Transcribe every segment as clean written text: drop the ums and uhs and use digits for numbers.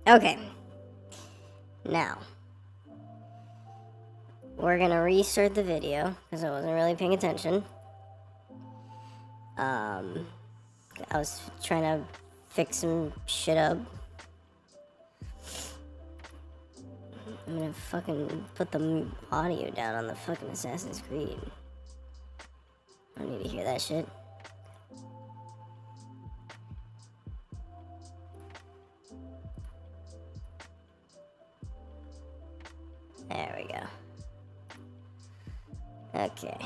Okay. Now, we're gonna restart the video because I wasn't really paying attention. I was trying to fix some shit up. I'm gonna fucking put the audio down on the fucking Assassin's Creed. I don't need to hear that shit. There we go. Okay.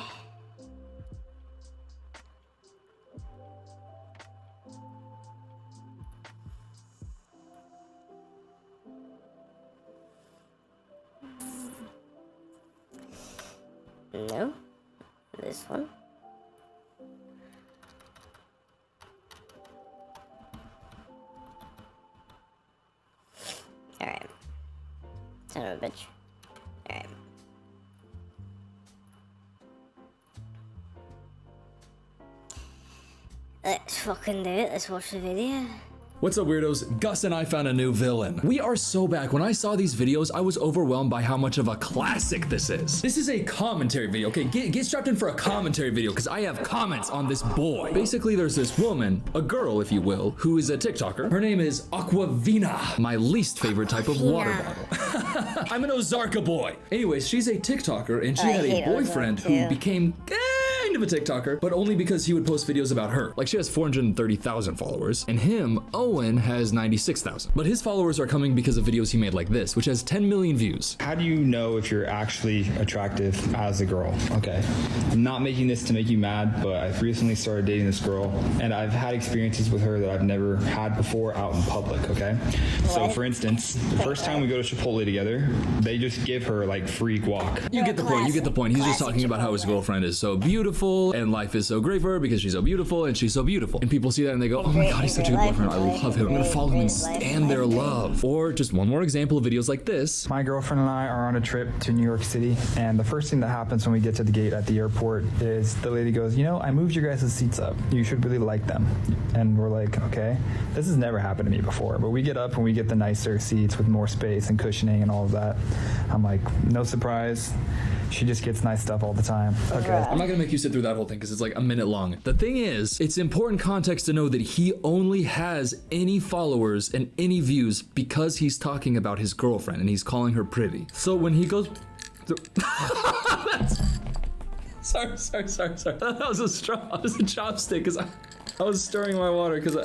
No. This one. Alright. Son of a bitch. Alright. Let's fucking do it. Let's watch the video. What's up, weirdos? Gus and I found a new villain. We are so back. When I saw these videos, I was overwhelmed by how much of a classic this is. This is a commentary video, okay? Get strapped in for a commentary video, because I have comments on this boy. Basically, there's this woman, a girl, if you will, who is a TikToker. Her name is Aquavina, my least favorite type of water bottle. I'm an Ozarka boy. Anyways, she's a TikToker, and she had a boyfriend who became kind of a TikToker, but only because he would post videos about her. Like, she has 430,000 followers, and him, Owen, has 96,000. But his followers are coming because of videos he made like this, which has 10 million views. How do you know if you're actually attractive as a girl? Okay, I'm not making this to make you mad, but I've recently started dating this girl, and I've had experiences with her that I've never had before out in public, okay? So for instance, the first time we go to Chipotle together, they just give her like free guac. You get the point, you get the point. He's just talking about how his girlfriend is so beautiful, and life is so great for her because she's so beautiful, and she's so beautiful. And people see that and they go, oh my god, he's such a good boyfriend, I love him. I'm gonna follow him and stand their love. Or just one more example of videos like this. My girlfriend and I are on a trip to New York City, and the first thing that happens when we get to the gate at the airport is the lady goes, you know, I moved your guys' seats up. You should really like them. And we're like, okay. This has never happened to me before, but we get up and we get the nicer seats with more space and cushioning and all of that. I'm like, no surprise. She just gets nice stuff all the time. Okay. I'm not gonna make you sit through that whole thing because it's like a minute long. The thing is, it's important context to know that he only has any followers and any views because he's talking about his girlfriend and he's calling her pretty. So when he goes... Sorry. That was a straw. That was a chopstick because I was stirring my water because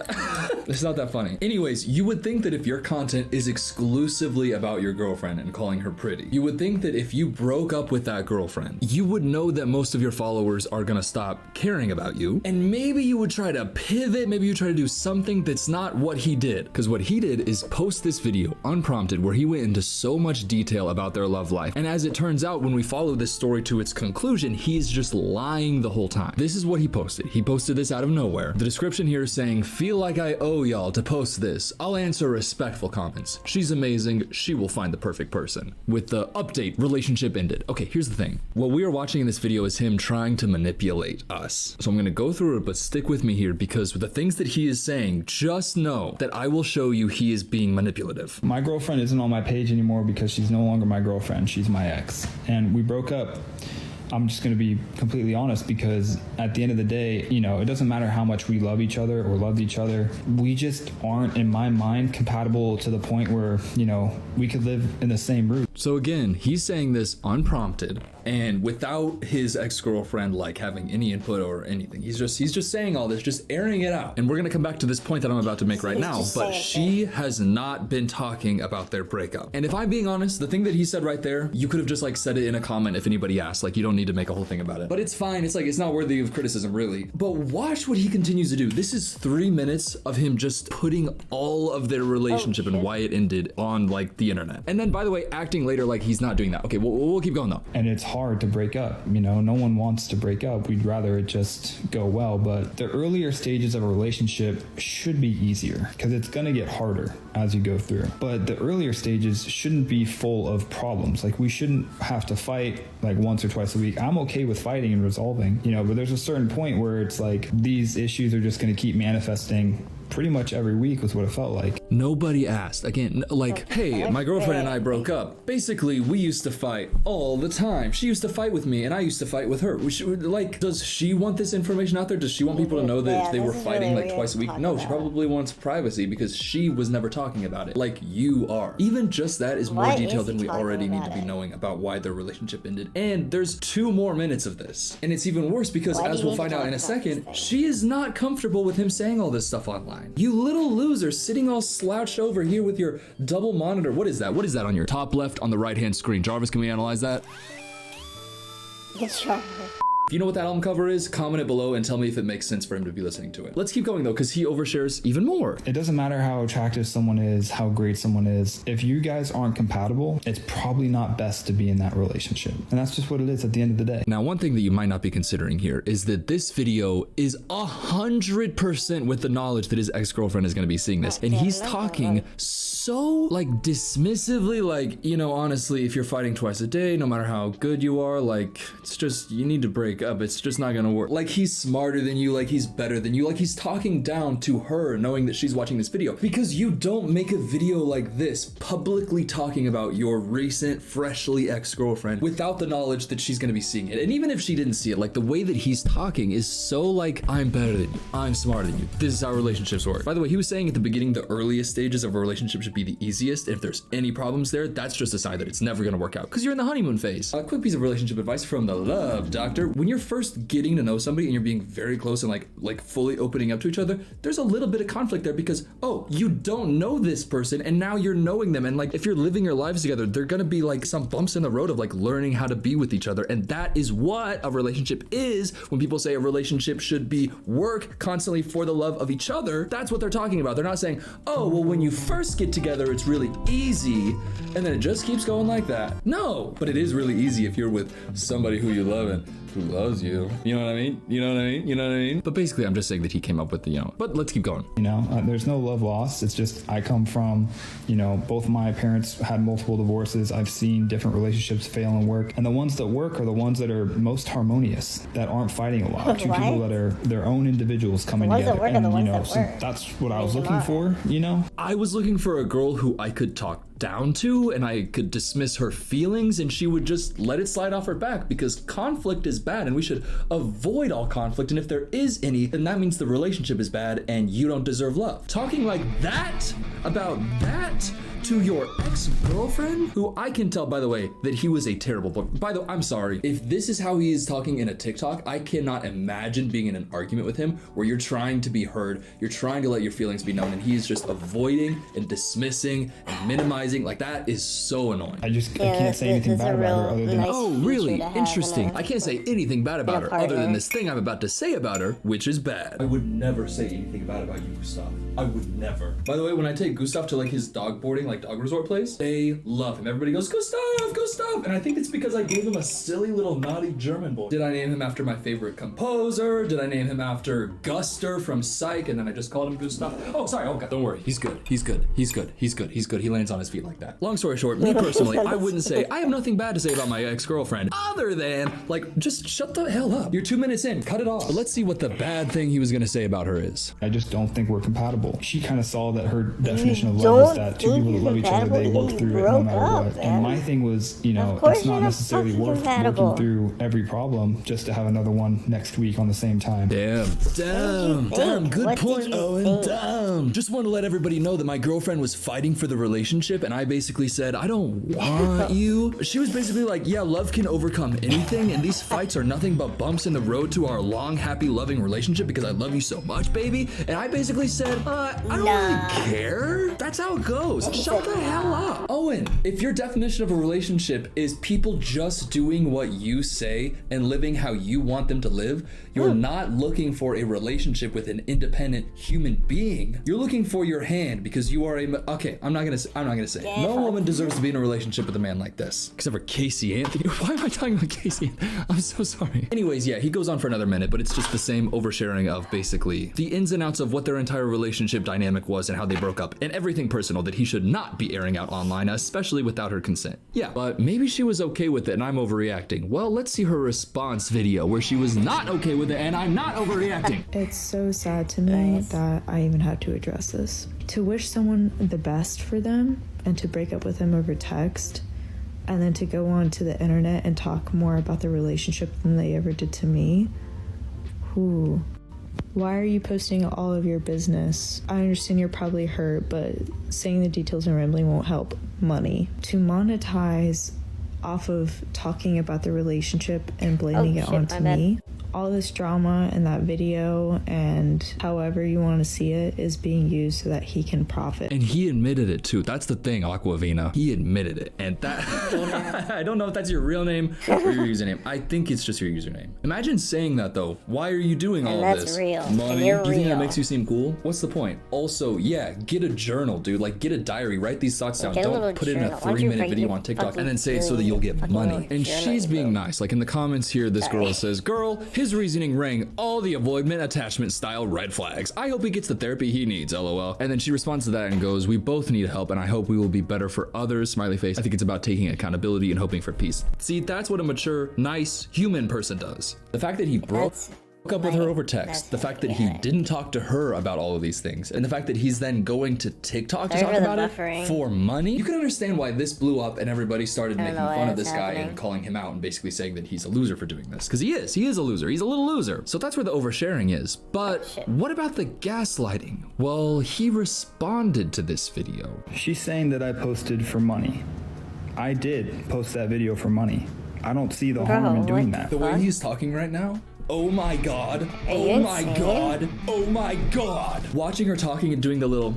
it's not that funny. Anyways, you would think that if your content is exclusively about your girlfriend and calling her pretty, you would think that if you broke up with that girlfriend, you would know that most of your followers are gonna stop caring about you, and maybe you would try to pivot, maybe you try to do something that's not what he did. Because what he did is post this video unprompted where he went into so much detail about their love life, and as it turns out, when we follow this story to its conclusion, he's just lying the whole time. This is what he posted. He posted this out of nowhere. The description here is saying, feel like I owe y'all to post this. I'll answer respectful comments. She's amazing. She will find the perfect person. With the update, relationship ended. Okay, here's the thing. What we are watching in this video is him trying to manipulate us. So I'm gonna go through it, but stick with me here because with the things that he is saying, just know that I will show you he is being manipulative. My girlfriend isn't on my page anymore because she's no longer my girlfriend. She's my ex, and we broke up. I'm just going to be completely honest because at the end of the day, you know, it doesn't matter how much we love each other or loved each other. We just aren't, in my mind, compatible to the point where, you know, we could live in the same roof. So again, he's saying this unprompted and without his ex-girlfriend like having any input or anything. He's just saying all this, just airing it out. And we're gonna come back to this point that I'm about to make right now, but she has not been talking about their breakup. And if I'm being honest, the thing that he said right there, you could have just like said it in a comment if anybody asked. Like, you don't need to make a whole thing about it. But it's fine. It's like, it's not worthy of criticism really. But watch what he continues to do. This is 3 minutes of him just putting all of their relationship and why it ended on like the internet. And then by the way, acting later like he's not doing that. Okay, we'll keep going though. And it's hard to break up. You know, no one wants to break up. We'd rather it just go well. But the earlier stages of a relationship should be easier because it's going to get harder as you go through. But the earlier stages shouldn't be full of problems. Like, we shouldn't have to fight like once or twice a week. I'm okay with fighting and resolving, you know, but there's a certain point where it's like these issues are just going to keep manifesting pretty much every week was what it felt like. Nobody asked. Again, like, hey, my girlfriend and I broke up. Basically, we used to fight all the time. She used to fight with me, and I used to fight with her. Like, does she want this information out there? Does she want people to know that they were fighting like twice a week? No, she probably wants privacy because she was never talking about it like you are. Even just that is more detailed than we already need to be knowing about why their relationship ended. And there's 2 more minutes of this. And it's even worse because, as we'll find out in a second, she is not comfortable with him saying all this stuff online. You little loser sitting all slouched over here with your double monitor. What is that? What is that on your top left on the right-hand screen? Jarvis, can we analyze that? Sure. If you know what that album cover is, comment it below and tell me if it makes sense for him to be listening to it. Let's keep going though, because he overshares even more. It doesn't matter how attractive someone is, how great someone is. If you guys aren't compatible, it's probably not best to be in that relationship. And that's just what it is at the end of the day. Now, one thing that you might not be considering here is that this video is 100% with the knowledge that his ex-girlfriend is going to be seeing this. And he's talking so like dismissively, like, you know, honestly, if you're fighting twice a day, no matter how good you are, like, it's just, you need to break up. It's just not gonna work. Like, he's smarter than you, like he's better than you, like he's talking down to her knowing that she's watching this video, because you don't make a video like this publicly talking about your recent freshly ex-girlfriend without the knowledge that she's gonna be seeing it. And even if she didn't see it, like the way that he's talking is so like, I'm better than you, I'm smarter than you, this is how relationships work. By the way, he was saying at the beginning the earliest stages of a relationship should be the easiest. If there's any problems there, that's just a sign that it's never gonna work out because you're in the honeymoon phase. A quick piece of relationship advice from the Love Doctor. When you're first getting to know somebody and you're being very close and like fully opening up to each other, there's a little bit of conflict there because, oh, you don't know this person and now you're knowing them. And like, if you're living your lives together, there are gonna be like some bumps in the road of like learning how to be with each other. And that is what a relationship is. When people say a relationship should be work constantly for the love of each other, that's what they're talking about. They're not saying, oh, well, when you first get together, it's really easy and then it just keeps going like that. No, but it is really easy if you're with somebody who you love and who loves you. You know what I mean? You know what I mean? You know what I mean? But basically, I'm just saying that he came up with the, you know, but let's keep going. You know, there's no love lost. It's just, I come from, you know, both of my parents had multiple divorces. I've seen different relationships fail and work. And the ones that work are the ones that are most harmonious, that aren't fighting a lot. Two people that are their own individuals coming together. And, you know, so that's what I was looking for, you know? I was looking for a girl who I could talk down to and I could dismiss her feelings and she would just let it slide off her back, because conflict is bad and we should avoid all conflict. And if there is any, then that means the relationship is bad and you don't deserve love. Talking like that about that to your ex-girlfriend, who I can tell, by the way, that he was a terrible boy. By the way, I'm sorry. If this is how he is talking in a TikTok, I cannot imagine being in an argument with him where you're trying to be heard, you're trying to let your feelings be known, and he's just avoiding and dismissing and minimizing. Like, that is so annoying. I can't say anything bad about her other than, nice oh, really? feature to have Interesting. in I can't say anything bad about her other than this thing I'm about to say about her, which is bad. I would never say anything bad about you, Gustav. I would never. By the way, when I take Gustav to like his dog boarding, like dog resort place, they love him. Everybody goes, Gustav, Gustav. And I think it's because I gave him a silly little naughty German boy. Did I name him after my favorite composer? Did I name him after Guster from Psych? And then I just called him Gustav. Oh, sorry. Oh, God. Don't worry. He's good. He's good. He's good. He's good. He's good. He lands on his feet like that. Long story short, me personally, I wouldn't say, I have nothing bad to say about my ex-girlfriend other than, like, just shut the hell up. You're 2 minutes in. Cut it off. But let's see what the bad thing he was going to say about her is. I just don't think we're compatible. She kind of saw that her definition of love is that two people that love each other, they work through it no matter what. And my thing was, you know, it's not necessarily worth working through every problem just to have another one next week on the same time. Damn. Good point, Owen. Damn. Just want to let everybody know that my girlfriend was fighting for the relationship and I basically said, I don't want you. She was basically like, yeah, love can overcome anything and these fights are nothing but bumps in the road to our long, happy, loving relationship because I love you so much, baby. And I basically said, I don't really care. That's how it goes. Shut the hell up. Owen, if your definition of a relationship is people just doing what you say and living how you want them to live, you're not looking for a relationship with an independent human being. You're looking for your hand because you are okay, I'm not gonna say. No woman deserves to be in a relationship with a man like this. Except for Casey Anthony. Why am I talking about Casey? I'm so sorry. Anyways, yeah, he goes on for another minute, but it's just the same oversharing of basically the ins and outs of what their entire relationship dynamic was and how they broke up and everything anything personal that he should not be airing out online, especially without her consent. Yeah, but maybe she was okay with it and I'm overreacting. Well, let's see her response video where she was not okay with it and I'm not overreacting. It's so sad to me that I even had to address this. To wish someone the best for them and to break up with them over text, and then to go on to the internet and talk more about the relationship than they ever did to me. Who? Why are you posting all of your business? I understand you're probably hurt, but saying the details and rambling won't help. Money. To monetize off of talking about the relationship and blaming it onto me. All this drama in that video and however you want to see it is being used so that he can profit. And he admitted it too. That's the thing, Aquavina. He admitted it. And that, I don't know if that's your real name or your username. I think it's just your username. Imagine saying that though. Why are you doing all of this? That's real. Money? And you're Do you think that real. makes you seem cool? What's the point? Also, yeah, get a journal, dude. Like, get a diary. Write these thoughts down. Get a little Don't put it in a journal. Why don't you 3-minute write video your on TikTok fucking and then say it so that really you'll get fucking money. little And journal, she's you being bro. nice. Like in the comments here, this girl says, girl, his reasoning rang all the avoidment attachment style red flags. I hope he gets the therapy he needs, lol. And then she responds to that and goes, we both need help and I hope we will be better for others, smiley face. I think it's about taking accountability and hoping for peace. See, that's what a mature, nice, human person does. The fact that he broke up with her over text, the fact that he didn't talk to her about all of these things, and the fact that he's then going to TikTok to talk about it for money. You can understand why this blew up and everybody started making fun of this guy and calling him out and basically saying that he's a loser for doing this. Because he is a loser. He's a little loser. So that's where the oversharing is. But what about the gaslighting? Well, he responded to this video. She's saying that I posted for money. I did post that video for money. I don't see the harm in doing that. The way he's talking right now, oh my god, oh my god, oh my god. Watching her talking and doing the little,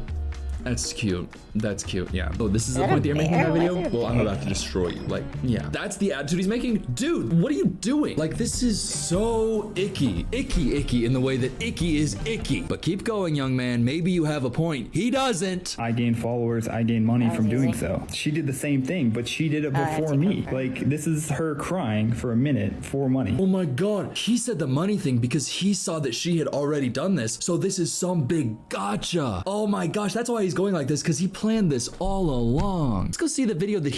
that's cute, that's cute, yeah. Oh, this is the point that you're making that video? Well, I'm about to destroy you, like, yeah. That's the attitude he's making? Dude, what are you doing? Like, this is so icky in the way that icky is icky. But keep going, young man, maybe you have a point. He doesn't. I gain followers, I gain money from doing so. She did the same thing, but she did it before me. Like, this is her crying for a minute for money. Oh my god, he said the money thing because he saw that she had already done this, so this is some big gotcha. Oh my gosh, that's why he's going like this, because he planned this all along. Let's go see the video that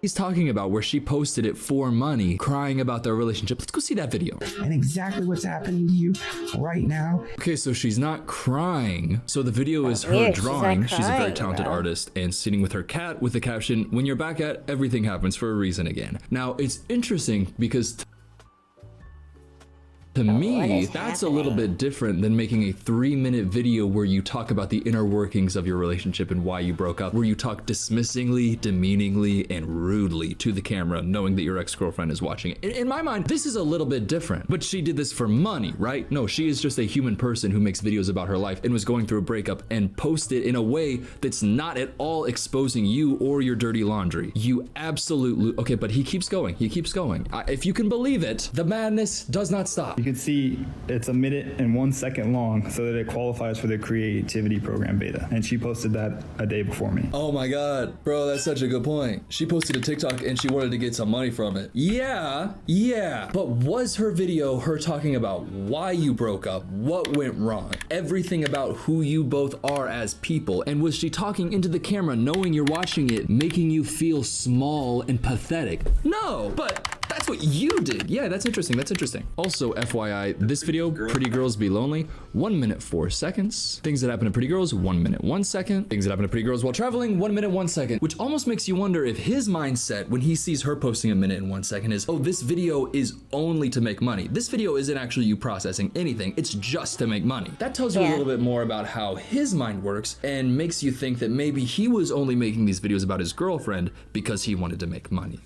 he's talking about where she posted it for money, crying about their relationship. Let's go see that video. And exactly what's happening to you right now. Okay, so she's not crying. So the video is her weird. She's drawing. not She's a very crying, talented bro. artist and sitting with her cat with the caption, when you're back at, everything happens for a reason again. Now, it's interesting because to me, that's a little bit different than making a 3-minute video where you talk about the inner workings of your relationship and why you broke up, where you talk dismissingly, demeaningly, and rudely to the camera, knowing that your ex-girlfriend is watching it. In my mind, this is a little bit different, but she did this for money, right? No, she is just a human person who makes videos about her life and was going through a breakup and posted in a way that's not at all exposing you or your dirty laundry. You absolutely, okay, but he keeps going, if you can believe it, the madness does not stop. You can see it's 1 minute and 1 second long so that it qualifies for the creativity program beta. And she posted that a day before me. Oh my god, bro, that's such a good point. She posted a TikTok and she wanted to get some money from it. Yeah, but was her video her talking about why you broke up, what went wrong, everything about who you both are as people? And was she talking into the camera knowing you're watching it, making you feel small and pathetic? No, but that's what you did. Yeah, that's interesting. Also, FYI, this video, Pretty Girls Be Lonely, 1 minute 4 seconds. Things that happen to pretty girls, 1 minute 1 second. Things that happen to pretty girls while traveling, 1 minute 1 second. Which almost makes you wonder if his mindset when he sees her posting 1 minute and 1 second is, oh, this video is only to make money. This video isn't actually you processing anything. It's just to make money. That tells you a little bit more about how his mind works and makes you think that maybe he was only making these videos about his girlfriend because he wanted to make money.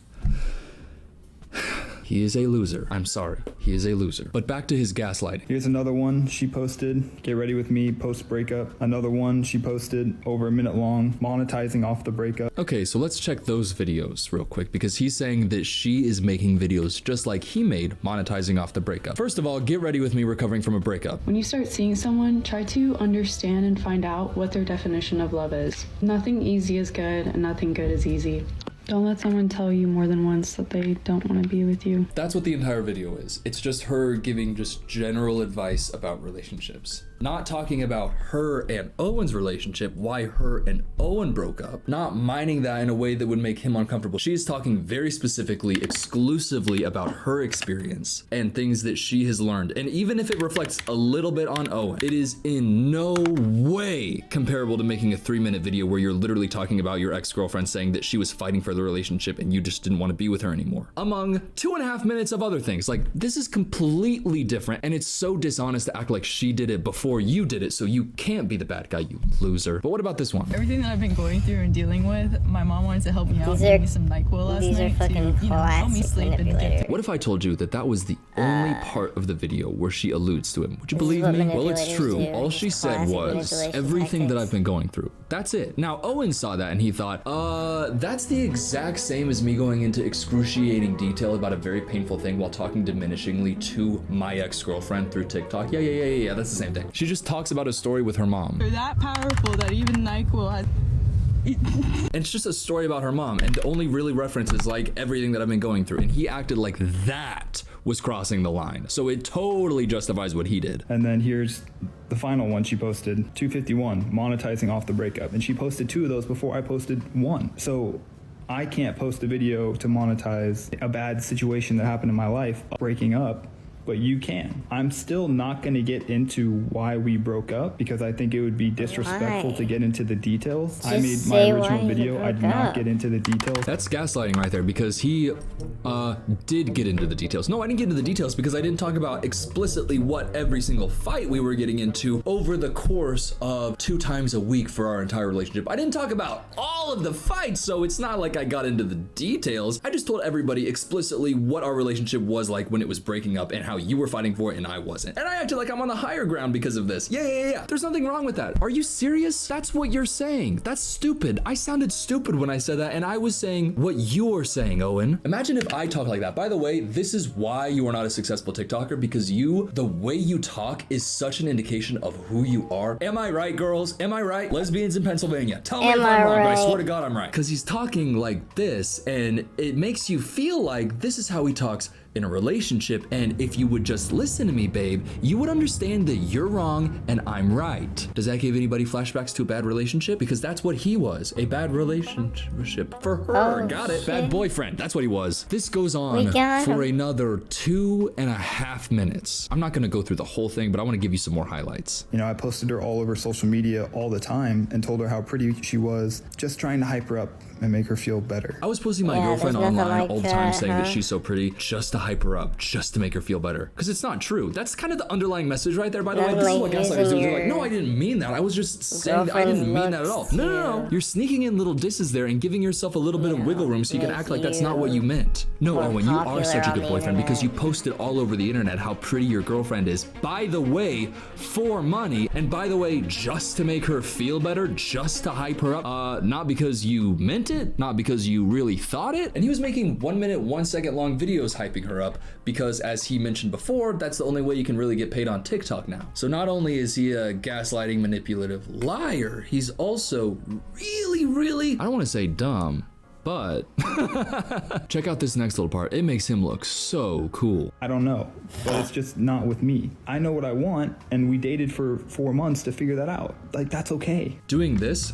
He is a loser. I'm sorry. He is a loser. But back to his gaslighting. Here's another one she posted. Get ready with me post breakup. Another one she posted over 1 minute long, monetizing off the breakup. Okay, so let's check those videos real quick because he's saying that she is making videos just like he made, monetizing off the breakup. First of all, get ready with me recovering from a breakup. When you start seeing someone, try to understand and find out what their definition of love is. Nothing easy is good and nothing good is easy. Don't let someone tell you more than once that they don't want to be with you. That's what the entire video is. It's just her giving just general advice about relationships. not talking about her and Owen's relationship, why her and Owen broke up, not mining that in a way that would make him uncomfortable. She is talking very specifically, exclusively about her experience and things that she has learned. And even if it reflects a little bit on Owen, it is in no way comparable to making a 3-minute video where you're literally talking about your ex-girlfriend saying that she was fighting for the relationship and you just didn't want to be with her anymore. Among 2.5 minutes of other things. Like, this is completely different, and it's so dishonest to act like she did it before you did it, so you can't be the bad guy, you loser. But what about this one? Everything that I've been going through and dealing with, my mom wanted to help me out and gave me some NyQuil last These are night fucking to, help me classic sleep and get manipulators. What if I told you that that was the only part of the video where she alludes to him? Would you This is believe what me? Well, it's manipulators true. do. All she It's said classic was manipulation everything that tactics. I've been going through. That's it. Now, Owen saw that and he thought, that's the exact same as me going into excruciating detail about a very painful thing while talking diminishingly to my ex-girlfriend through TikTok. Yeah, that's the same thing. She just talks about a story with her mom. They're that powerful that even NyQuil has. And it's just a story about her mom, and the only really reference is like everything that I've been going through. And he acted like that was crossing the line. So it totally justifies what he did. And then here's the final one she posted, 251, monetizing off the breakup. And she posted 2 of those before I posted 1. So I can't post a video to monetize a bad situation that happened in my life, breaking up, but you can. I'm still not going to get into why we broke up because I think it would be disrespectful Why? to get into the details. I Just made say my why original you video. I broke did not up. get into the details. That's gaslighting right there because he did get into the details. No, I didn't get into the details because I didn't talk about explicitly what every single fight we were getting into over the course of 2 times a week for our entire relationship. I didn't talk about all of the fights, so it's not like I got into the details. I just told everybody explicitly what our relationship was like when it was breaking up and how you were fighting for it and I wasn't. And I acted like I'm on the higher ground because of this. Yeah. There's nothing wrong with that. Are you serious? That's what you're saying. That's stupid. I sounded stupid when I said that, and I was saying what you're saying, Owen. Imagine if I talk like that. By the way, this is why you are not a successful TikToker, because the way you talk is such an indication of who you are. Am I right, girls? Am I right? Lesbians in Pennsylvania. Tell me if Am I'm I wrong, but I right? swear to God I'm right. Because he's talking like this, and it makes you feel like this is how he talks in a relationship, and if you would just listen to me, babe, you would understand that you're wrong and I'm right. Does that give anybody flashbacks to a bad relationship? Because that's what he was, a bad relationship for her. Oh, Got it. shit. Bad boyfriend. That's what he was. This goes We on got for him. another 2.5 minutes. I'm not gonna go through the whole thing, but I want to give you some more highlights. I posted her all over social media all the time and told her how pretty she was, just trying to hype her up and make her feel better. I was posting my Yeah, girlfriend there's nothing online like all the time that, saying that huh? she's so pretty just to hype her up, just to make her feel better. Because it's not true. That's kind of the underlying message right there, by the way. This is what Like, gaslighters do. using They're like, your no, I didn't mean that. I was just saying that I didn't mean that at all. girlfriend's No. looks You're sneaking in little disses there and giving yourself a little bit of wiggle room so you can make act like that's not what you meant. No, more Owen, you are popular such a on good the boyfriend because you internet. posted all over the internet how pretty your girlfriend is. By the way, for money. And by the way, just to make her feel better, just to hype her up. Not because you meant it, not because you really thought it. And he was making 1 minute, 1 second long videos hyping her up because, as he mentioned before, that's the only way you can really get paid on TikTok now. So not only is he a gaslighting, manipulative liar, he's also really, I don't want to say dumb, but check out this next little part. It makes him look so cool. I don't know, but it's just not with me. I know what I want, and we dated for 4 months to figure that out. Like, that's okay. Doing this,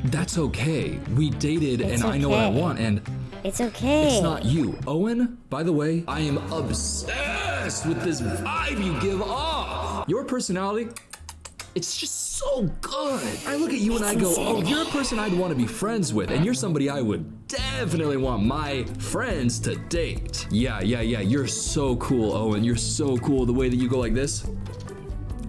that's okay. We dated It's and I know what I okay. want, and It's okay. it's not you. Owen, by the way, I am obsessed with this vibe you give off. Your personality, it's just so good. I look at you and I go, oh, you're a person I'd want to be friends with, and you're somebody I would definitely want my friends to date. Yeah. You're so cool, Owen. You're so cool. The way that you go like this.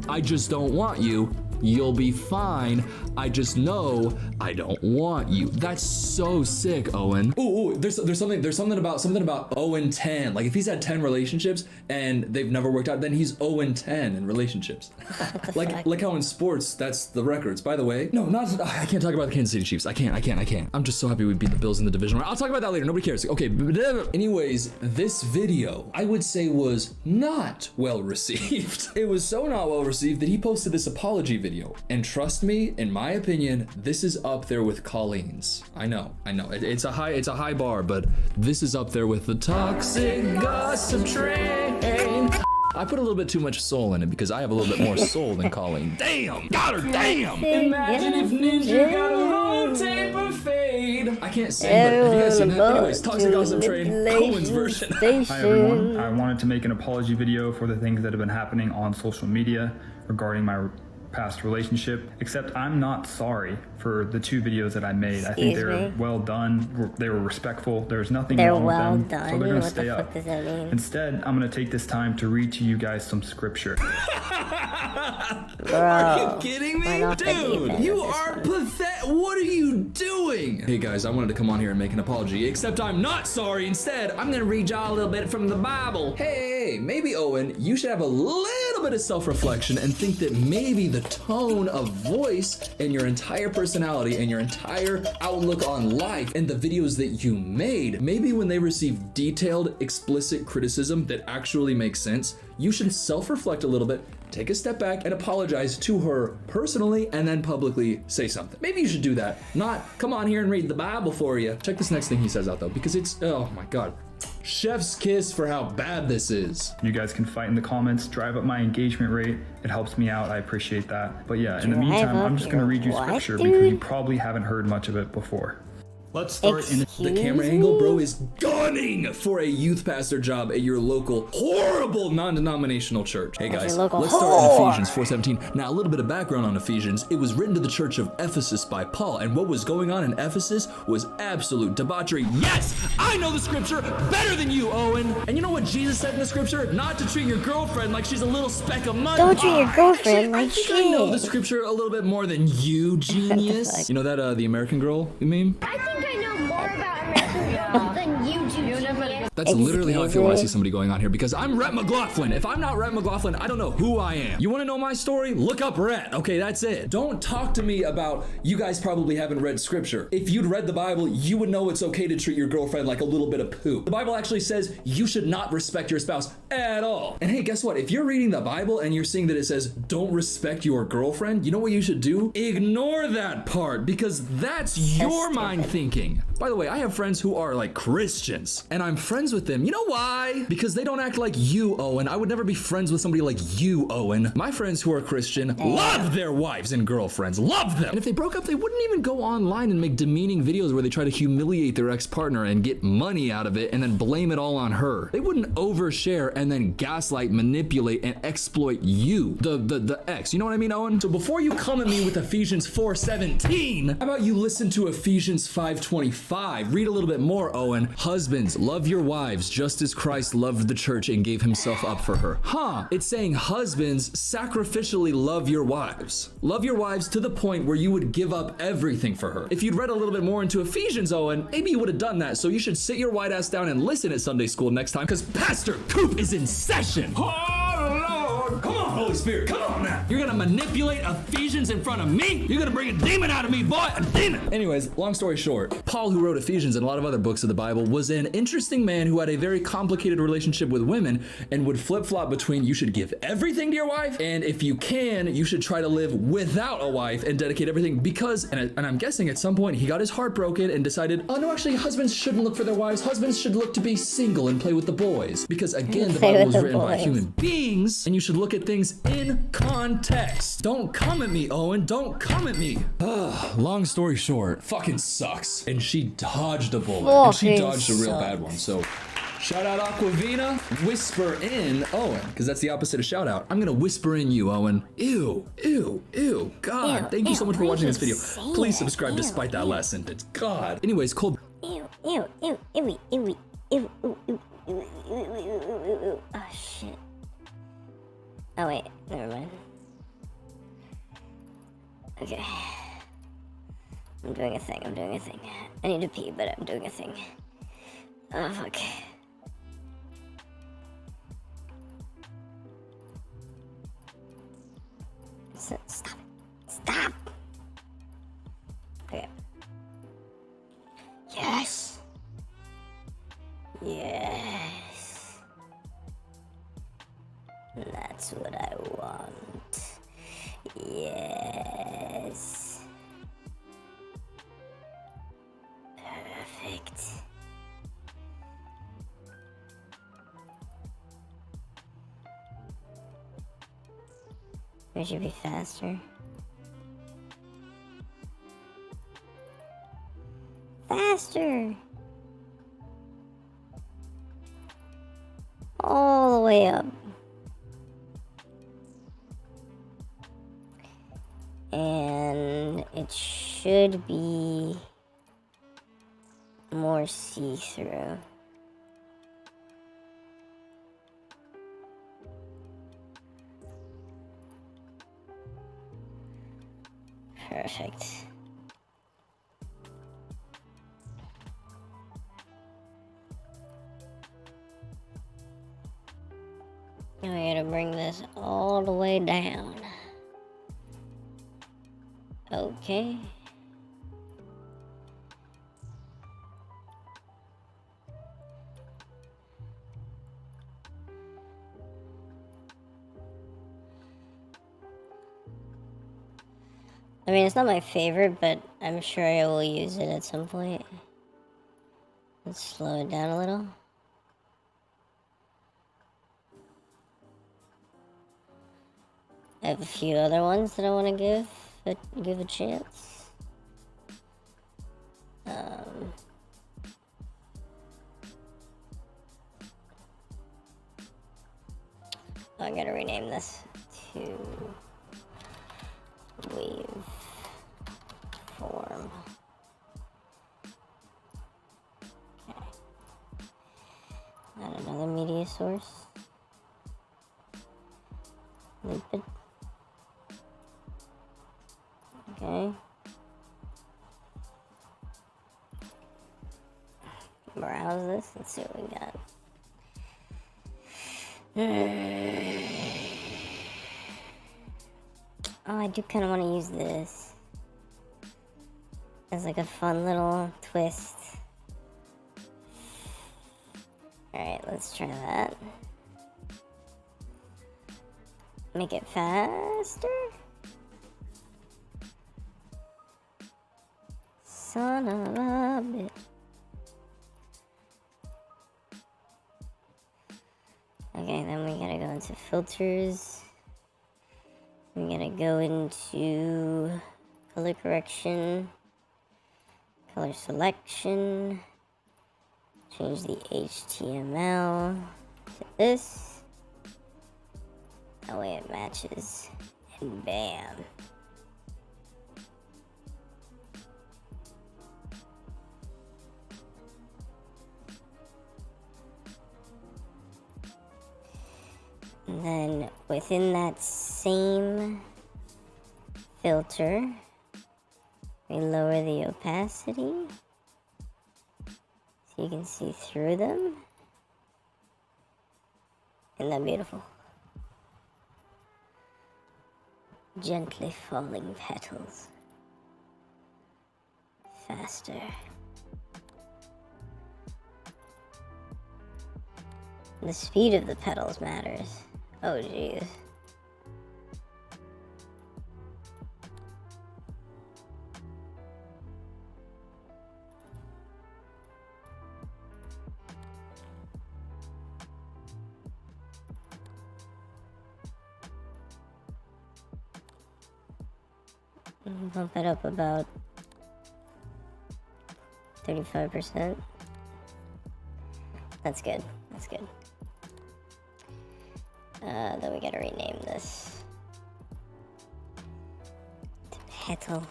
I just don't want you. You'll be fine. I just know I don't want you. That's so sick, Owen. Ooh, there's something about Owen 10. Like if he's had 10 relationships and they've never worked out, then he's Owen 10 in relationships. like how in sports that's the records. By the way, no, not I can't talk about the Kansas City Chiefs. I can't. I'm just so happy we beat the Bills in the division round. I'll talk about that later. Nobody cares. Okay. Anyways, this video I would say was not well received. It was so not well received that he posted this apology video. And trust me, in my opinion, this is up there with Colleen's. I know. It's a high bar, but this is up there with the toxic gossip train. I put a little bit too much soul in it because I have a little bit more soul than Colleen. Damn! Got her, damn! Imagine if Ninja got a long taper fade. I can't sing, but have you guys seen that? Anyways, Toxic Gossip Train, Cohen's version. Hi everyone. I wanted to make an apology video for the things that have been happening on social media regarding my past relationship, except I'm not sorry for the 2 videos that I made. I think they're well done. They were respectful. There's nothing wrong with them. Done. So they're gonna What stay the fuck up. does that mean? Instead, I'm gonna take this time to read to you guys some scripture. Bro, Are you kidding me? we're not the deep Dude, end you of this are one. pathetic. What are you doing? Hey guys, I wanted to come on here and make an apology, except I'm not sorry. Instead, I'm gonna read y'all a little bit from the Bible. Hey, maybe Owen, you should have a little bit of self-reflection and think that maybe the tone of voice and your entire personality and your entire outlook on life and the videos that you made, maybe when they receive detailed, explicit criticism that actually makes sense, you should self-reflect a little bit, take a step back and apologize to her personally and then publicly say something. Maybe you should do that. Not come on here and read the Bible for you. Check this next thing he says out though, because it's, oh my God. Chef's kiss for how bad this is. You guys can fight in the comments, drive up my engagement rate. It helps me out. I appreciate that. But yeah, in the meantime, I'm just gonna read you scripture because you probably haven't heard much of it before. Let's start in The camera angle, bro, is gunning for a youth pastor job at your local horrible non-denominational church. Hey guys, let's start in Ephesians 4:17. Now, a little bit of background on Ephesians. It was written to the church of Ephesus by Paul, and what was going on in Ephesus was absolute debauchery. Yes, I know the scripture better than you, Owen. And you know what Jesus said in the scripture? Not to treat your girlfriend like she's a little speck of mud. Don't treat your girlfriend like I think I know the scripture a little bit more than you, genius. You know that the American Girl meme? I think I know more about American Girl than you do. That's literally how I feel when I see somebody going on here because I'm Rhett McLaughlin. If I'm not Rhett McLaughlin, I don't know who I am. You want to know my story? Look up Rhett. Okay, that's it. Don't talk to me about you guys probably haven't read scripture. If you'd read the Bible, you would know it's okay to treat your girlfriend like a little bit of poop. The Bible actually says you should not respect your spouse at all. And hey, guess what? If you're reading the Bible and you're seeing that it says don't respect your girlfriend, you know what you should do? Ignore that part because that's your mind thinking. By the way, I have friends who are like Christians and I'm friends with them. You know why? Because they don't act like you, Owen. I would never be friends with somebody like you, Owen. My friends who are Christian love their wives and girlfriends, love them. And if they broke up, they wouldn't even go online and make demeaning videos where they try to humiliate their ex-partner and get money out of it and then blame it all on her. They wouldn't overshare and then gaslight, manipulate, and exploit you, the ex. You know what I mean, Owen? So before you come at me with Ephesians 4:17, how about you listen to Ephesians 5:25? Read a little bit more, Owen. Husbands, love your wives just as Christ loved the church and gave himself up for her. It's saying husbands sacrificially love your wives. Love your wives to the point where you would give up everything for her. If you'd read a little bit more into Ephesians, Owen, maybe you would have done that. So you should sit your white ass down and listen at Sunday school next time because Pastor Coop is in session. Oh, Lord. Come on, Holy Spirit. Come on now. You're going to manipulate Ephesians in front of me? You're going to bring a demon out of me, boy. A demon. Anyways, long story short, Paul, who wrote Ephesians and a lot of other books of the Bible, was an interesting man who had a very complicated relationship with women and would flip-flop between you should give everything to your wife and if you can, you should try to live without a wife and dedicate everything because, and I'm guessing at some point he got his heart broken and decided, oh no, actually husbands shouldn't look for their wives. Husbands should look to be single and play with the boys. Because again, the Bible was written by human beings and you should look at things in context. Don't come at me, Owen. Don't come at me. Long story short, fucking sucks. And she dodged a bullet. And she dodged a real bad one. So shout out Aquavina, whisper in Owen, because that's the opposite of shout out. I'm gonna whisper in you, Owen. Ew, ew, ew. God, thank you so much for watching this video. Please subscribe despite that last sentence. God. Anyways, Cole. Ew, ew, ew, ew, ew, ew, ew, ew, ew, ew. Oh shit. Oh wait, never mind. Okay. I'm doing a thing, I need to pee, but I'm doing a thing. Oh fuck. Stop it. Stop! Okay. Yes! Yes! That's what I want. Yes! Perfect. We should be faster. Faster! All the way up. And it should be more see-through. Perfect. Now I gotta bring this all the way down. Okay. I mean, it's not my favorite, but I'm sure I will use it at some point. Let's slow it down a little. I have a few other ones that I want to give a chance. I gotta rename this to wave form. Okay. Add another media source. Loop it. Okay. Browse this. Let's see what we got. Oh, I do kind of want to use this as like a fun little twist. Alright, let's try that. Make it faster? Son of a bitch. Okay, then we gotta go into filters. We gotta go into color correction, color selection, change the HTML to this. That way it matches, and bam. And then within that same filter, we lower the opacity so you can see through them. Isn't that beautiful? Gently falling petals. Faster. The speed of the petals matters. Oh, jeez. Bump it up about 35%. That's good. That's good. Then we gotta rename this to petal.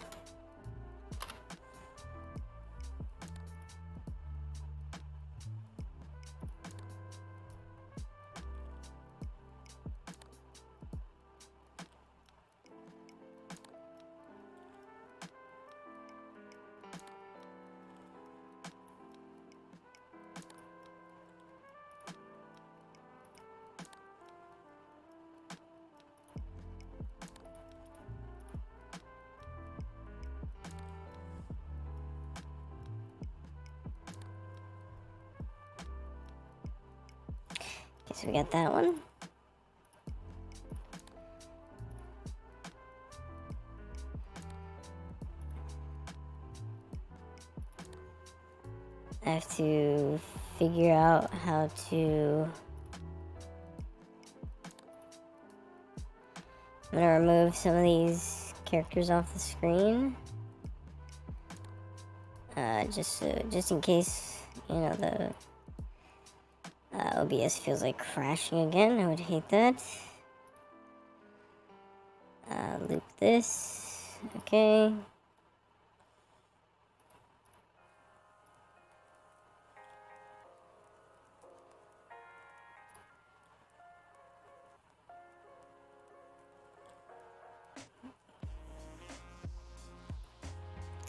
So we got that one. I have to figure out how to I'm gonna remove some of these characters off the screen. Just in case, you know, the OBS feels like crashing again. I would hate that. Loop this. Okay.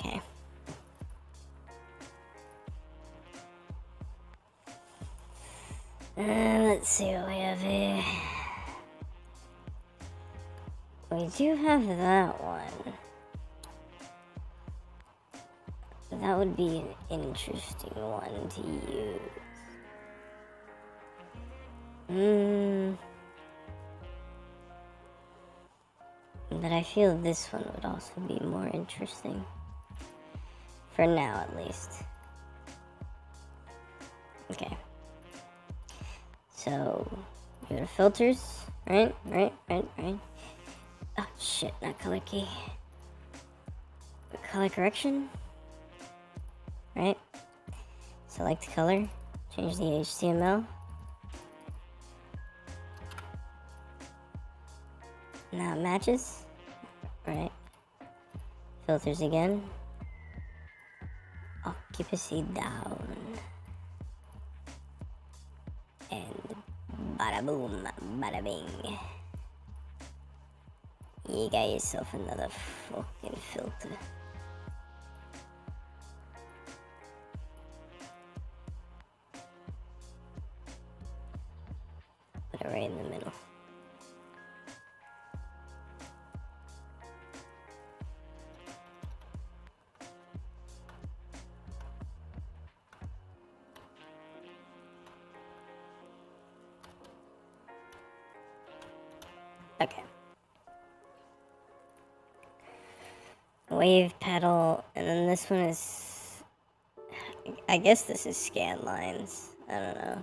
Okay. Let's see what we have here. We do have that one. That would be an interesting one to use. But I feel this one would also be more interesting. For now, at least. Okay. So, we go to filters, right? Oh shit, not color key. Color correction, right? Select color, change the HTML. Now it matches, right? Filters again. Occupancy down. And bada boom, bada bing. You got yourself another fucking filter. Put it right in the middle. Okay. Wave pedal, and then this one is, I guess this is scan lines. I don't know.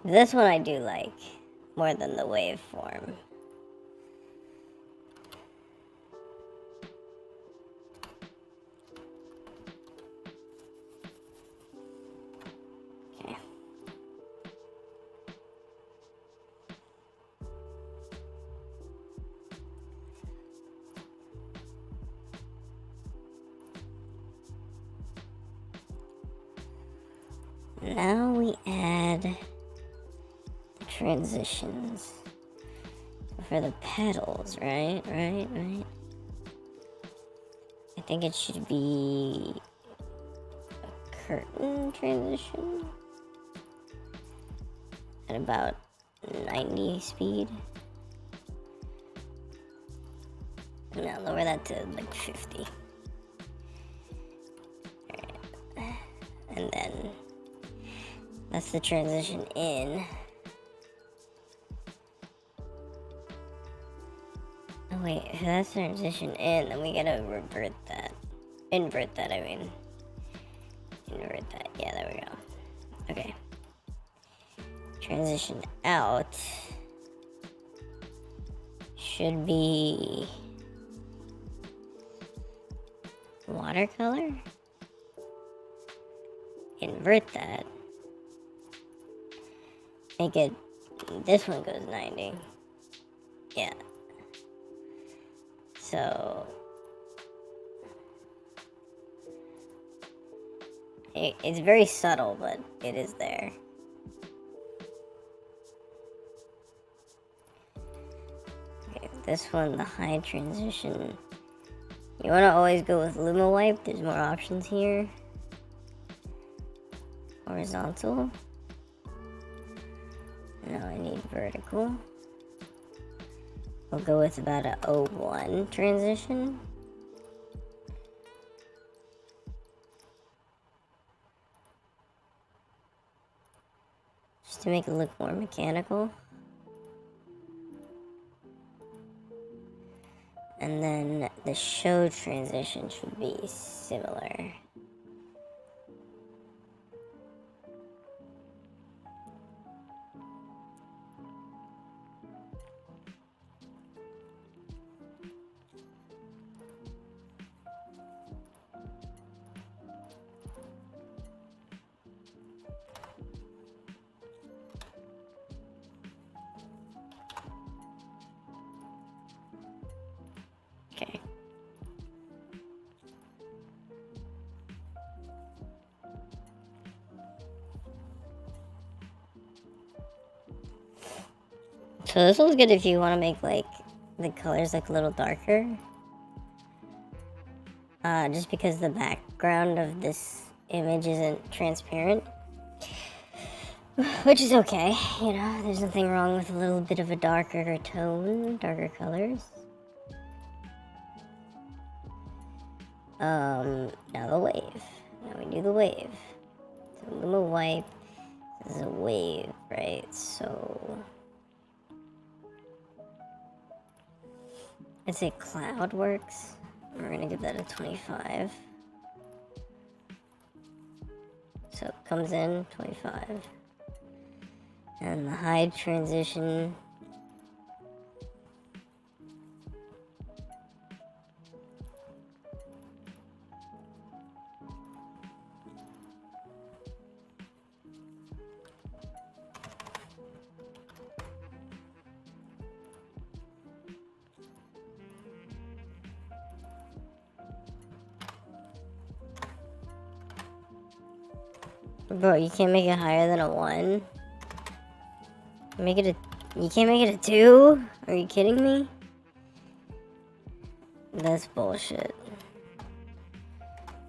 This one I do like more than the waveform. Okay. Now we add the transitions for the pedals, right? I think it should be a curtain transition at about 90 speed. No, lower that to like 50. Alright. And then that's the transition in. Oh wait, if that's transition in, then we gotta invert that, I mean. Invert that, yeah, there we go. Okay. Transition out should be watercolor. Invert that. Make it, this one goes 90. Yeah. So it's very subtle, but it is there. Okay, this one, the high transition. You want to always go with Luma Wipe. There's more options here. Horizontal. Now I need vertical. We'll go with about a 01 transition. Just to make it look more mechanical. And then the show transition should be similar. So this one's good if you want to make like the colors like a little darker. Just because the background of this image isn't transparent. Which is okay, you know, there's nothing wrong with a little bit of a darker tone, darker colors. Now the wave. Now we do the wave. So Luma wipe. This is a wave, right? So I'd say cloud works. We're gonna give that a 25. So it comes in 25. And the hide transition. Bro, you can't make it higher than a 1? Make it a... You can't make it a 2? Are you kidding me? That's bullshit.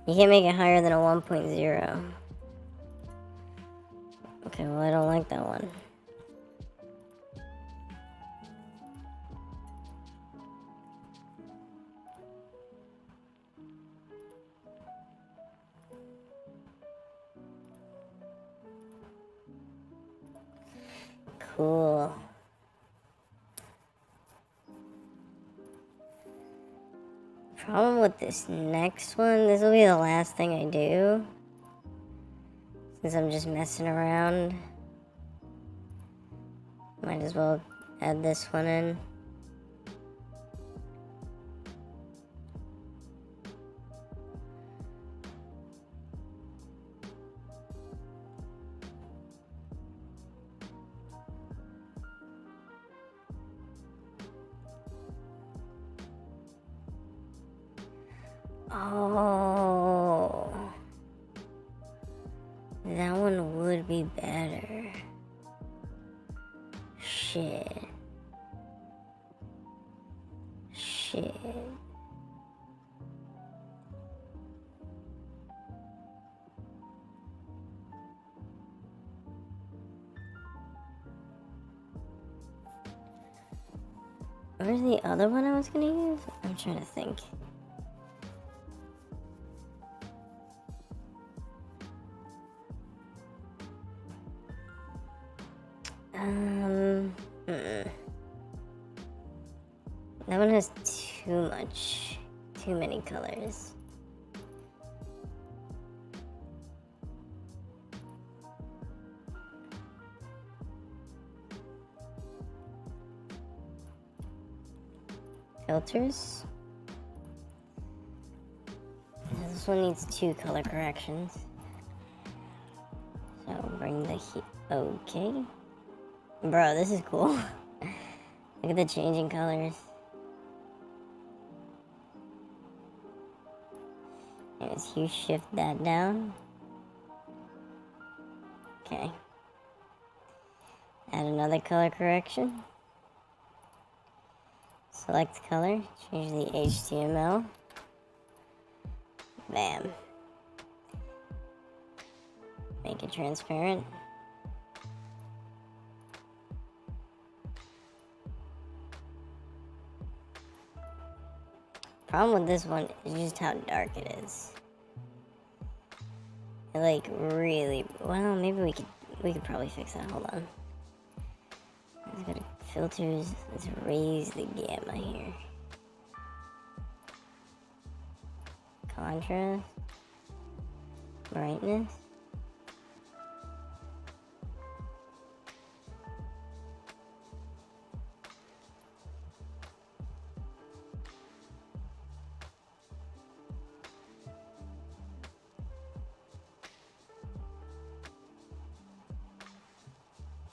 You can't make it higher than a 1.0. Okay, well I don't like that one. Cool. Problem with this next one, this will be the last thing I do. Since I'm just messing around. Might as well add this one in. Oh, that one would be better. Shit. Where's the other one I was gonna use? I'm trying to think. That one has too many colors. Filters. This one needs 2 color corrections. So bring the heat. Okay. Bro, this is cool. Look at the changing colors. As you shift that down. Okay. Add another color correction. Select color, change the HTML. Bam. Make it transparent. Problem with this one is just how dark it is. It like really, well, maybe we could probably fix that. Hold on. Let's go to filters. Let's raise the gamma here. Contrast. Brightness.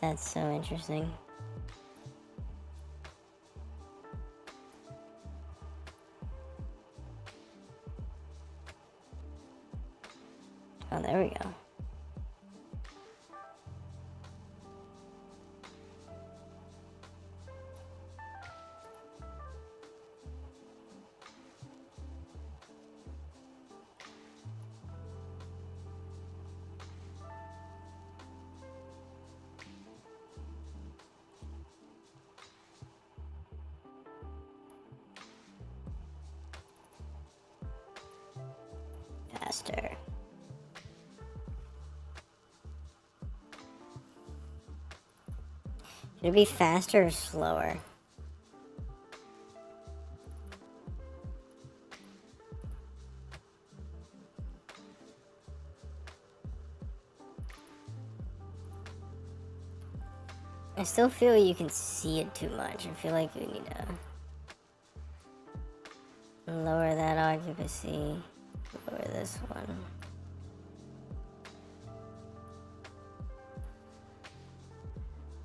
That's so interesting. Oh, there we go. faster? Should it be faster or slower? I still feel you can see it too much. I feel like we need to lower that occupancy, lower this one.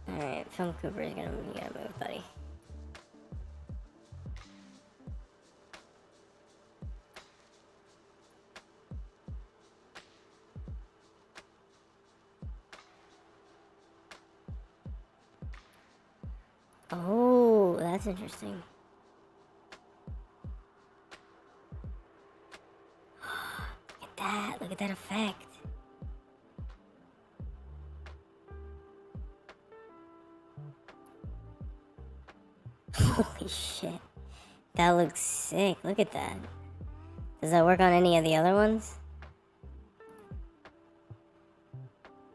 Alright, Film Cooper is gonna move, buddy. Oh, that's interesting. Look at that effect. Holy shit. That looks sick. Look at that. Does that work on any of the other ones?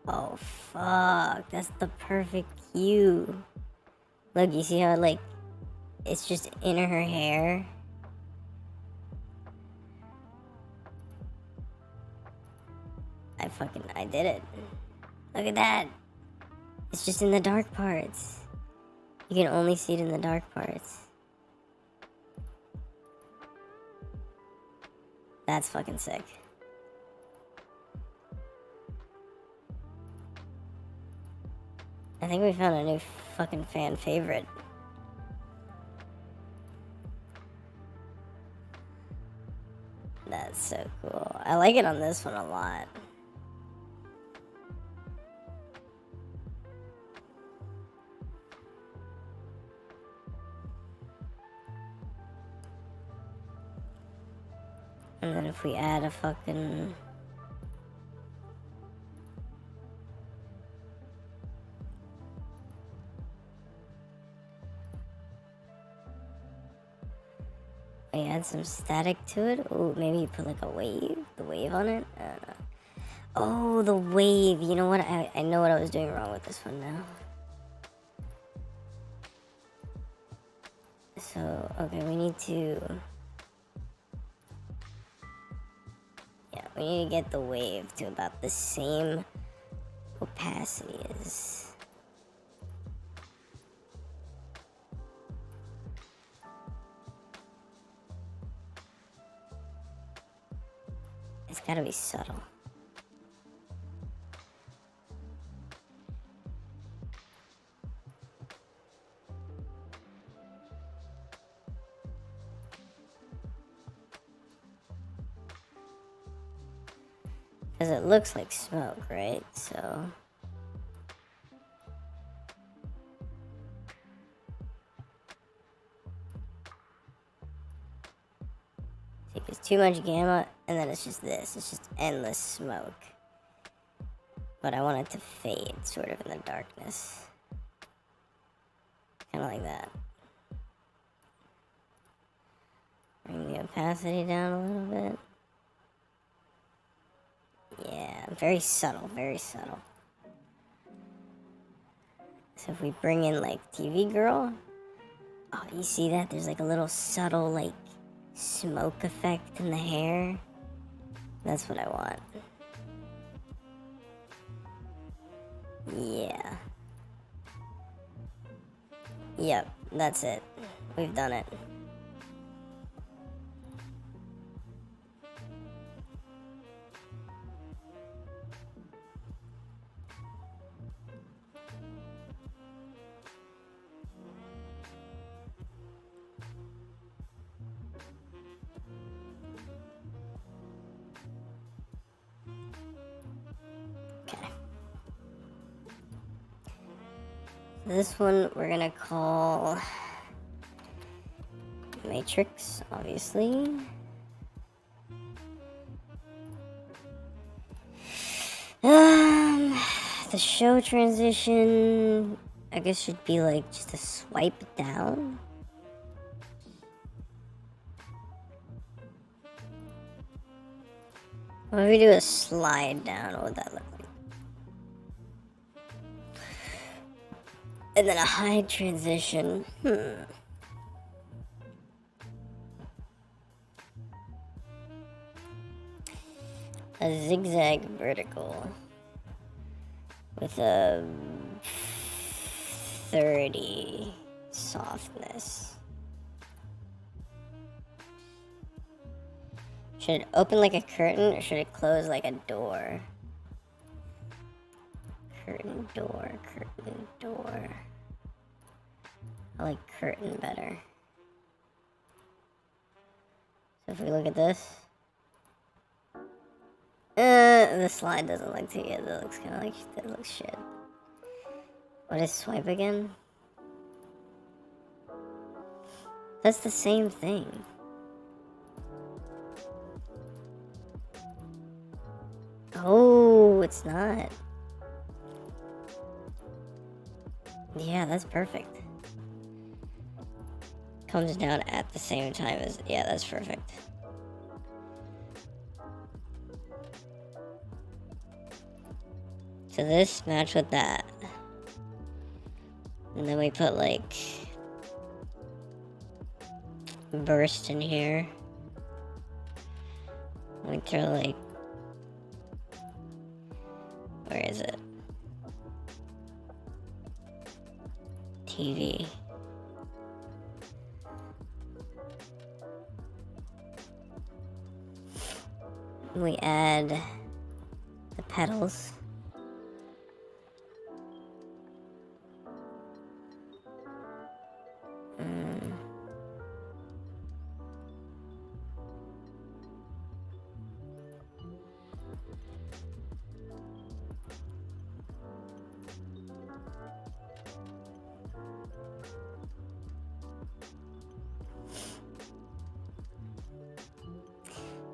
Oh, fuck. That's the perfect hue. Look, you see how, like, it's just in her hair? I did it. Look at that. It's just in the dark parts. You can only see it in the dark parts. That's fucking sick. I think we found a new fucking fan favorite. That's so cool. I like it on this one a lot. And then if we add a fucking... we add some static to it. Oh, maybe you put like a wave, the wave on it. I don't know. Oh, the wave. You know what? I know what I was doing wrong with this one now. So, okay, we need to... yeah, we need to get the wave to about the same opacity as... it's gotta be subtle. Because it looks like smoke, right? So... it's too much gamma, and then it's just this. It's just endless smoke. But I want it to fade, sort of in the darkness. Kind of like that. Bring the opacity down a little bit. Yeah, very subtle, very subtle. So if we bring in, like, TV Girl... oh, you see that? There's, like, a little subtle, like... smoke effect in the hair. That's what I want. Yeah. Yep, that's it. We've done it. This one we're gonna call Matrix, obviously. The show transition, I guess, should be like just a swipe down. What if we do a slide down? What would that look like? And then a high transition. A zigzag vertical with a 30 softness. Should it open like a curtain or should it close like a door? Curtain, door, curtain, door. I like curtain better. So if we look at this. The slide doesn't look too good. That looks kind of like, that looks shit. What is swipe again? That's the same thing. Oh, it's not. Yeah, that's perfect. Comes down at the same time as, yeah, that's perfect. So this match with that. And then we put like burst in here. We throw like, where is it? TV. We add the pedals.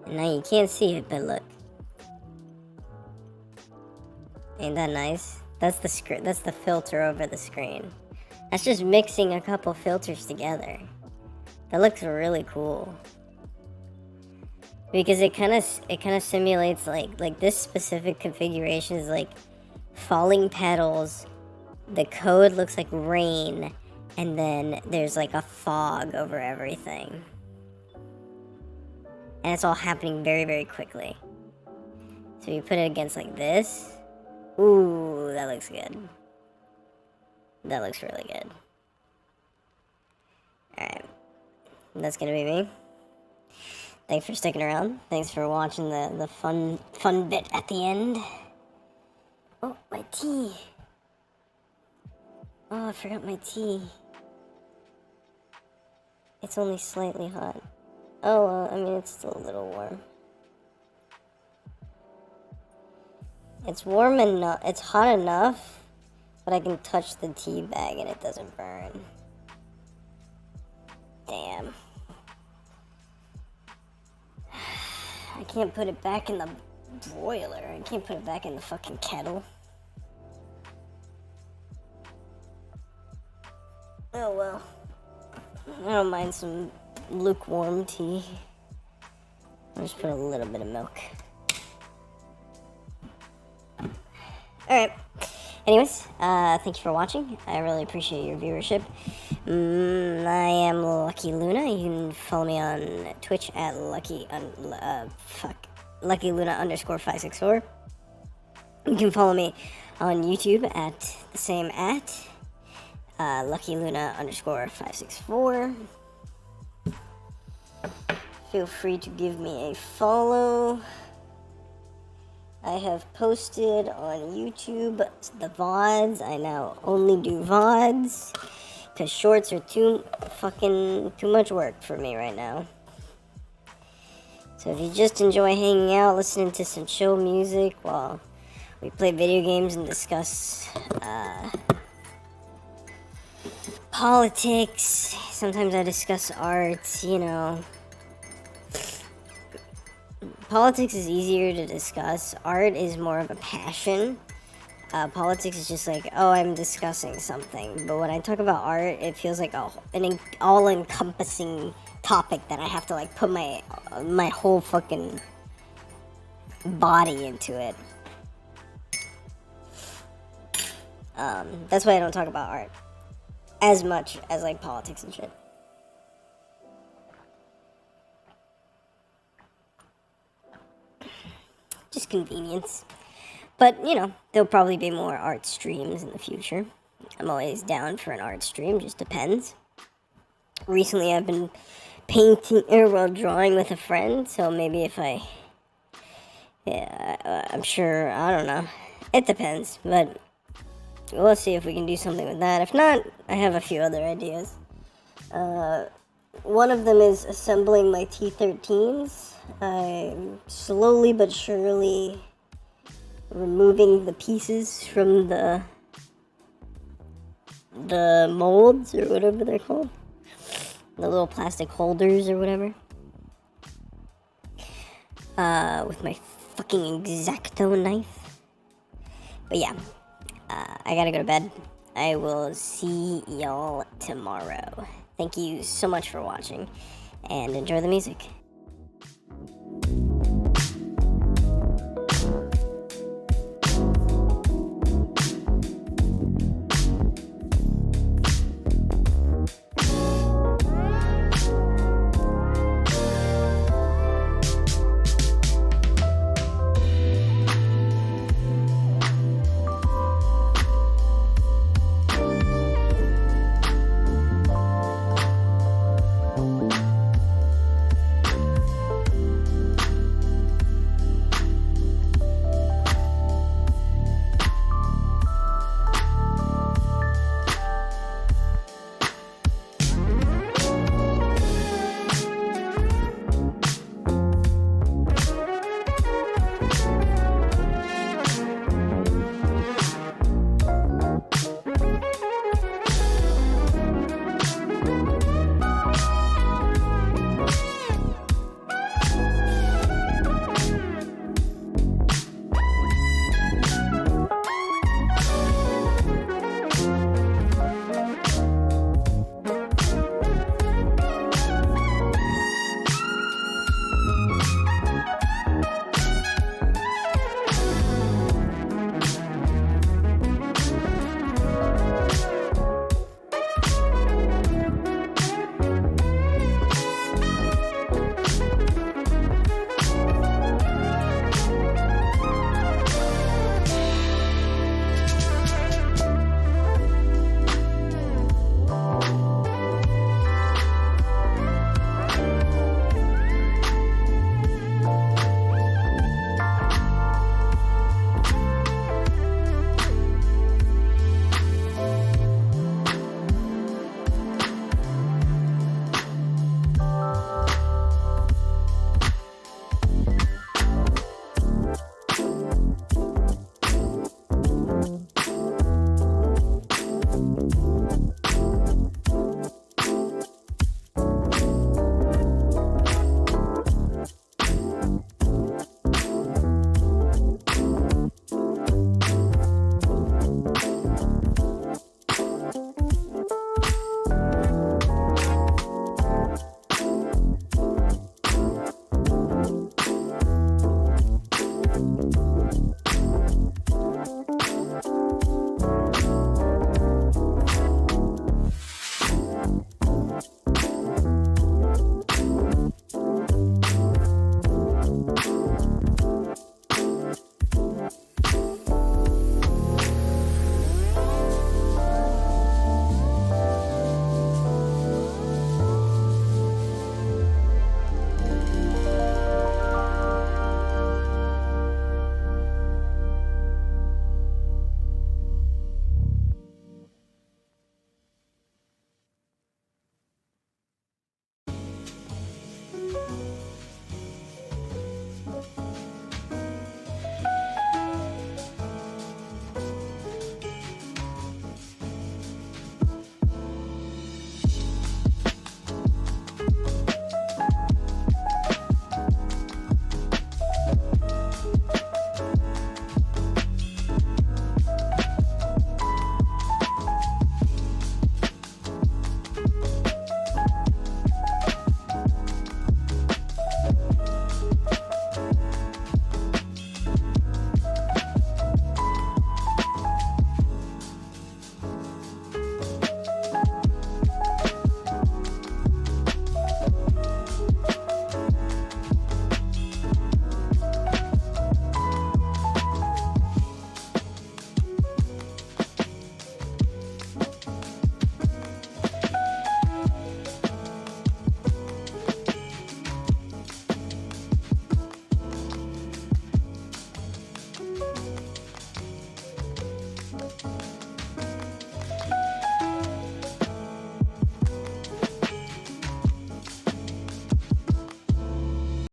Now you can't see it, but look. Ain't that nice? That's the that's the filter over the screen. That's just mixing a couple filters together. That looks really cool. Because it kind of simulates like this specific configuration is like falling petals. The code looks like rain, and then there's like a fog over everything. And it's all happening very, very quickly. So you put it against like this. Ooh, that looks good. That looks really good. Alright. That's gonna be me. Thanks for sticking around. Thanks for watching the fun bit at the end. Oh, my tea. Oh, I forgot my tea. It's only slightly hot. Oh, well, I mean, it's still a little warm. It's warm enough, it's hot enough, but I can touch the tea bag and it doesn't burn. Damn. I can't put it back in the broiler. I can't put it back in the fucking kettle. Oh well. I don't mind some lukewarm tea. I'll just put a little bit of milk. Alright. Anyways, thank you for watching. I really appreciate your viewership. I am Lucky Luna. You can follow me on Twitch at LuckyLuna _564. You can follow me on YouTube at the same at Lucky Luna _564. Feel free to give me a follow. I have posted on YouTube the VODs. I now only do VODs because shorts are too much work for me right now. So if you just enjoy hanging out, listening to some chill music while we play video games and discuss politics, sometimes I discuss art, you know. Politics is easier to discuss. Art is more of a passion. Politics is just like, oh, I'm discussing something. But when I talk about art, it feels like an all-encompassing topic that I have to like put my whole fucking body into it. That's why I don't talk about art as much as like politics and shit. Just convenience. But, you know, there'll probably be more art streams in the future. I'm always down for an art stream, just depends. Recently I've been painting, or well, drawing with a friend, so maybe if I... Yeah, I'm sure, I don't know. It depends, but we'll see if we can do something with that. If not, I have a few other ideas. One of them is assembling my T13s. I'm slowly but surely removing the pieces from the molds, or whatever they're called. The little plastic holders or whatever. With my fucking X-Acto knife. But yeah, I gotta go to bed. I will see y'all tomorrow. Thank you so much for watching, and enjoy the music.